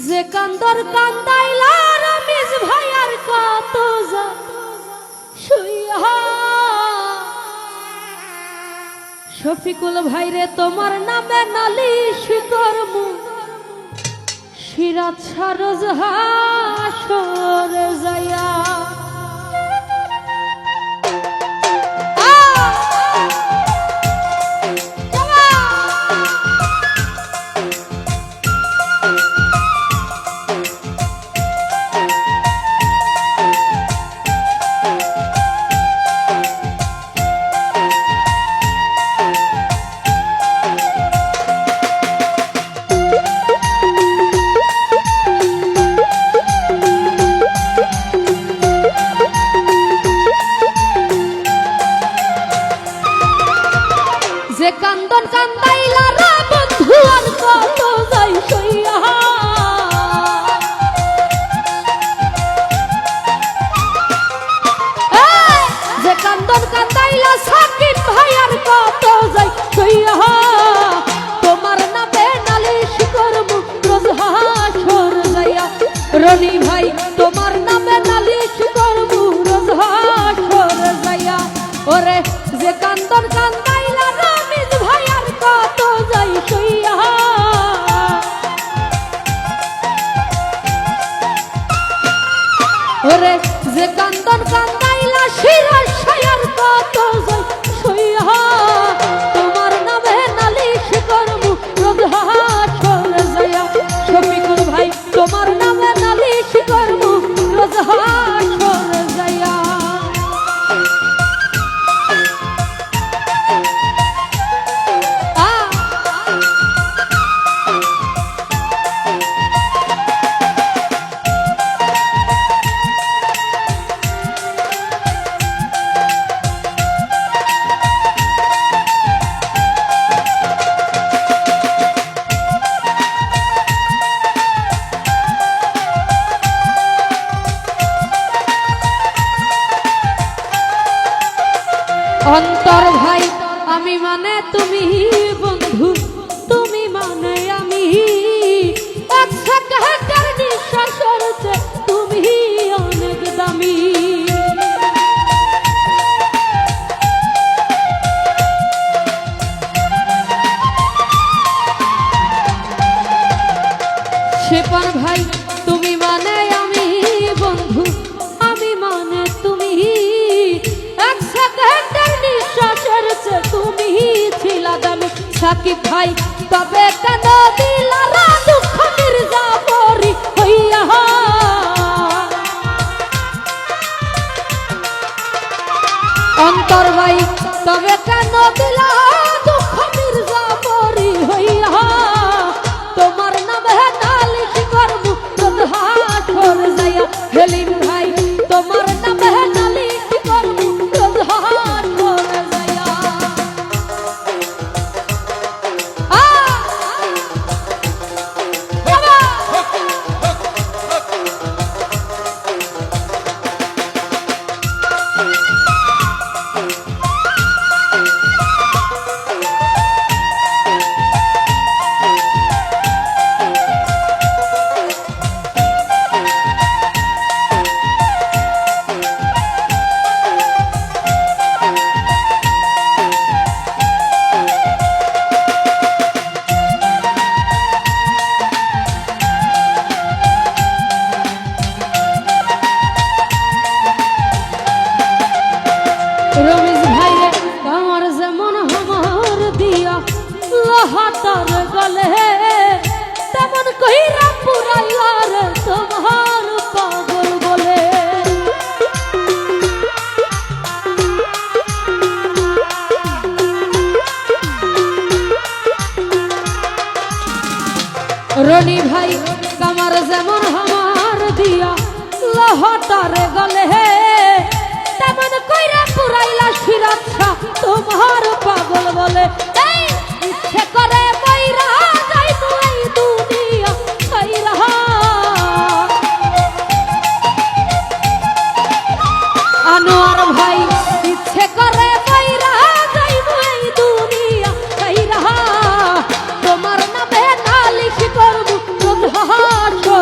যে কান্দর কান্দাইলা রমেশ ভাইয়ার কত শুইয়া শফিকুল ভাইরে তোমার নামে নালিশ করমু সিরাত সারজ হাসর যায়া যে কান্দন কান্দাইলা রে বন্ধু আর কত যাই সইয়া যে কান্দন কান্দাইলা সাকিব ভাই আর কত যাই সইয়া তোমার নামে নালিশ করমু রোজ হাসর যাইয়া রনি ভাই তোমার নামে নালিশ করমু রোজ হাসর যাইয়া ওরে যে কান্দন কান্দাইলা রমেশ ভাইয়ার কত যাই সইয়া ওরে যে কান্দন কান্দাইলা সিরাজ ভাইয়ার কত যাই সইয়া তোমার নামে নালিশ করমু রোজ হাসর যাইয়া শফিকুল ভাই তোমার নামে নালিশ করমু রোজ হাসর যাইয়া অন্তর ভাই আমি মানে তুমি বন্ধু তুমি মানে আমি এক সেকেন্ডের নিঃশ্বাসের চেয়ে তুমি অনেক দামি শেপার ভাই তুমি মানে আমি বন্ধু আমি মানে তুমি এক সেকেন্ডের নিঃশ্বাসের চেয়ে তুমি ছিলা দামি সাকিব ভাই তবে কেন দিলা দুঃখ মির্জাপুরি হইয়া অন্তর ভাই তবে কেন দিলা দুঃখ মির্জাপুরি হইয়া তোমার নামে নালিশ করমু রোজ হাসর যাইয়া হেলিম ভাই তোমার নামে নালিশ করমু রোজ হাসর যাইয়া রমেশ ভাইরে আমার যেমন আমার দিয়া লোহাটার গলে তেমন কইরা পুরাইলা রে তোমার পাগল বলে রনি ভাই আমার যেমন আমার দিয়া লোহাটার গলে তেমন কইরা পুরাইলা সিরাত শাহ তোমার পাগল বলে ইচ্ছে করে বইরা যাইবো এই দুনিয়া ছাইরা আনোয়ার ভাই ইচ্ছে করে বইরা যাইবো এই দুনিয়া ছাইরা তোমার নামে নালিশ করবো রোজ হাসর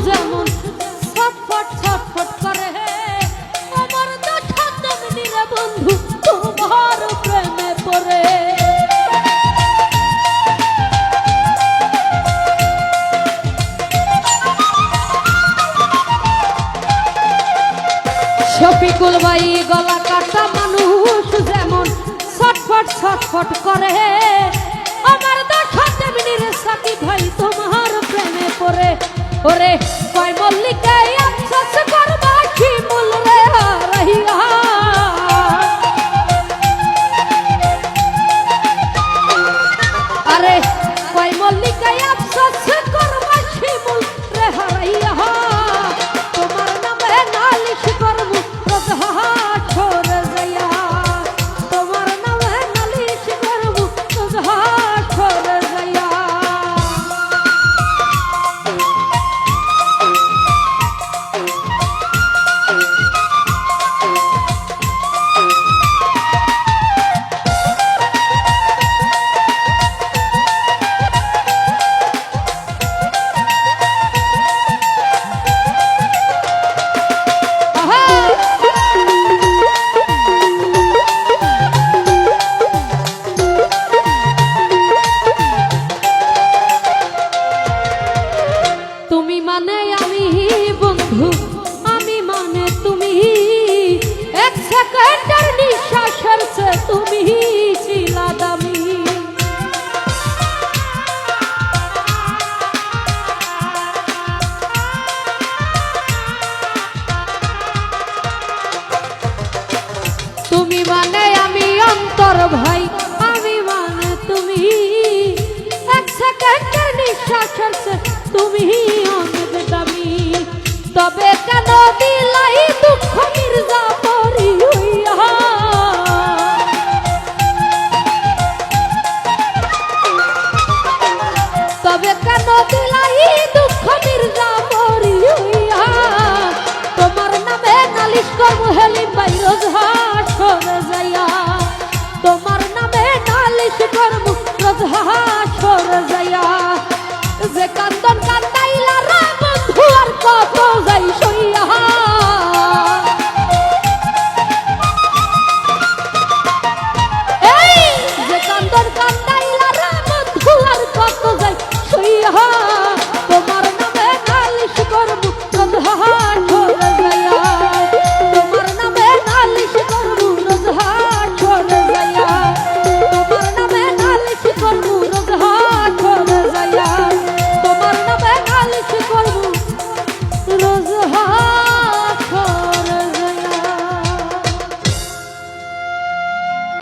যেমন ছটফট ছটফট করে আমার তো সামনে রে বন্ধু তোমার প্রেমে পড়ে। শফিকুল ভাই গলা কাটা মানুষ যেমন ছটফট ছটফট করে আমার দশা তেমনি রে সাকিব ভাই তোমার প্রেমে পড়ে। ওরে কয় মল্লিকে আফসোস করবা শিমুল রে হারাইয়া, আরে কয় মল্লিকে আফসোস করবা শিমুল রে হারাইয়া, তোমার নামে নালিশ করবো রোজ হাসরে যাইয়া, তোমার নামে নালিশ করবো রোজ হাসরে যাইয়া। তুমি মানে আমি বন্ধু, আমি মানে তুমি, এক সেকেন্ডের নিঃশ্বাসের চেয়ে তুমি ছিলা দামি। তুমি মানে আমি অন্তর ভাই, আমি মানে তুমি, এক সেকেন্ডের নিঃশ্বাসের চেয়ে তুমি অনেক দামি। তবে কেন দিলাই দুঃখ মির্জাপুরি হইয়া, তবে কেন দিলাই দুঃখ মির্জাপুরি হইয়া, তোমার নামে নালিশ করবো হেলিম ভাই রোজ হাসরে যাইয়া, তোমার নামে নালিশ করবো রোজ হাসরে যাইয়া। যে কান্দন